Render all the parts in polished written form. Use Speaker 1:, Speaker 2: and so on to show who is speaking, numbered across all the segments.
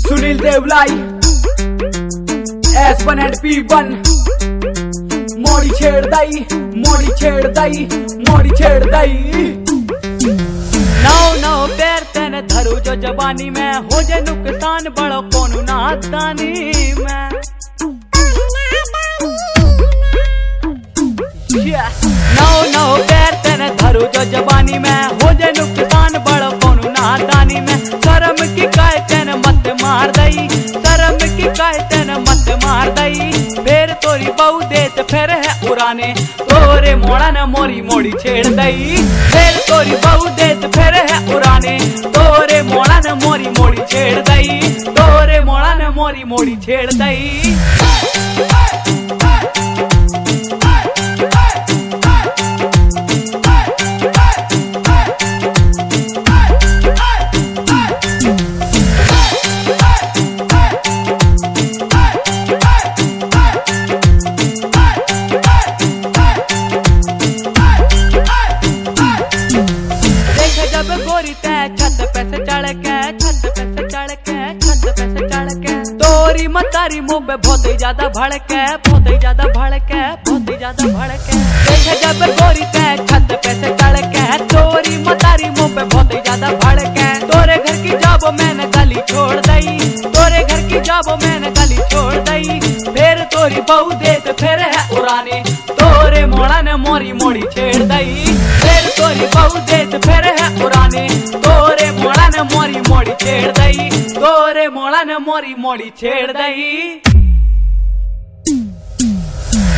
Speaker 1: Sunil देवलाई S1 and P1 मोड़ी छेड़ दई, मोड़ी छेड़ दई, मोड़ी छेड़ दई। नौ पैर तेने धरू जो जवानी में हो जे नुकसान बड़ो कोनु नादानी में। नौ पैर तेने धरू जो जवानी में हो जे नुकसान बड़ो कोनु नादानी में। शर्म की काय तेने मत मार दई, शर्म की काय तेने मत मार दई। फिर तोरी बहू देत फिर है उड़ाने, तोरे मोड़ा न मोरी मोड़ी छेड़ दई। फिर तोरी बहू देत फिर है उड़ाने, तोरे मोड़ा न मोरी मोड़ी छेड़ दई, तोरे मोड़ा न मोरी मोड़ी छेड़ दई। गोरी तै छत पे से चढ़ के, छत पे से चढ़ के, छत पे से चढ़ के। तोरी मतारी मुंह पे बहुत ही ज्यादा भड़के, बहुत ही ज्यादा भड़के, बहुत ही ज्यादा भड़के। देखे जब गोरी तै छत पे से चढ़ के, तोरी मतारी मुंह पे बहुत ही ज्यादा भड़के। तोरे घर की जाबो मैंने गली छोड़ दई, तोरे घर की जाबो मैंने गली छोड़ दई। फिर तोरी बहू देत फिर है उड़ाने, तोरे मोड़ा ने मोरी मोड़ी छेड़ दई। फिर तोरी बहू देत फिर है उड़ाने, तोरे मोड़ा ने मोरी मोड़ी छेड़ दई, तोरे मोड़ा ने मोरी मोड़ी छेड़ दई।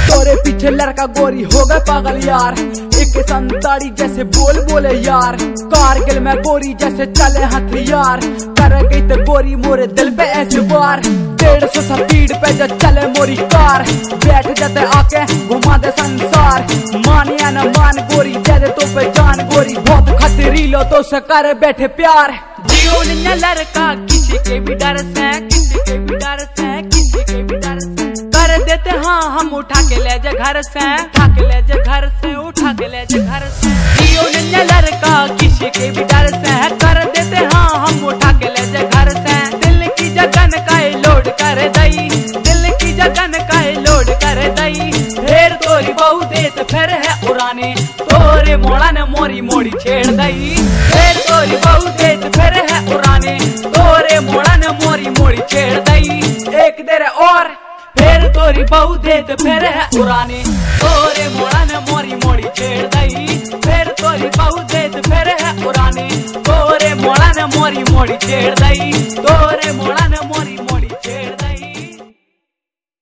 Speaker 1: तोरे पीछे लड़का गोरी हो गए पागल यार, एक संताड़ी जैसे बोल बोले यार। कारगिल में गोरी जैसे चले हथियार, कर गई तो गोरी मोरे दिल पे ऐसे वार। 150 स्पीड पे जो चले मोरी कार, बैठ जाते आके घुमा दे संसार। मानिया न मान गोरी दे दे तो पे जान गोरी, बहुत खतरीलो तो से कर बैठे प्यार। जियो न लड़का किसी के भी डर से, किसी के भी डर से, किसी के भी डर से। कर देते हाँ हम उठा के ले जा घर से, उठा के ले जा घर से, उठा के ले जा घर से। जियो न लड़का किसी के भी डर से, कर देते हाँ हम उठा के ले जा घर से। दिल की जगन का लोड कर दई, दिल की जगन का लोड कर दई। फिर तोरी बहू देत फिर है उड़ाने, तोरे मोड़ा ने मोरी मोड़ी छेड़ दई। फिर तोरी बहू देत फिर है उड़ाने, तोरे मोड़ा ने मोरी मोड़ी छेड़ दई। एक देर और फिर तोरी बहू देत फिर है उड़ाने, तोरे मोड़ा ने मोरी मोड़ी छेड़ दई। फिर तोरी बहू देत फिर है उड़ाने, तोरे मोड़ा ने मोरी मोड़ी छेड़ दई, तोरे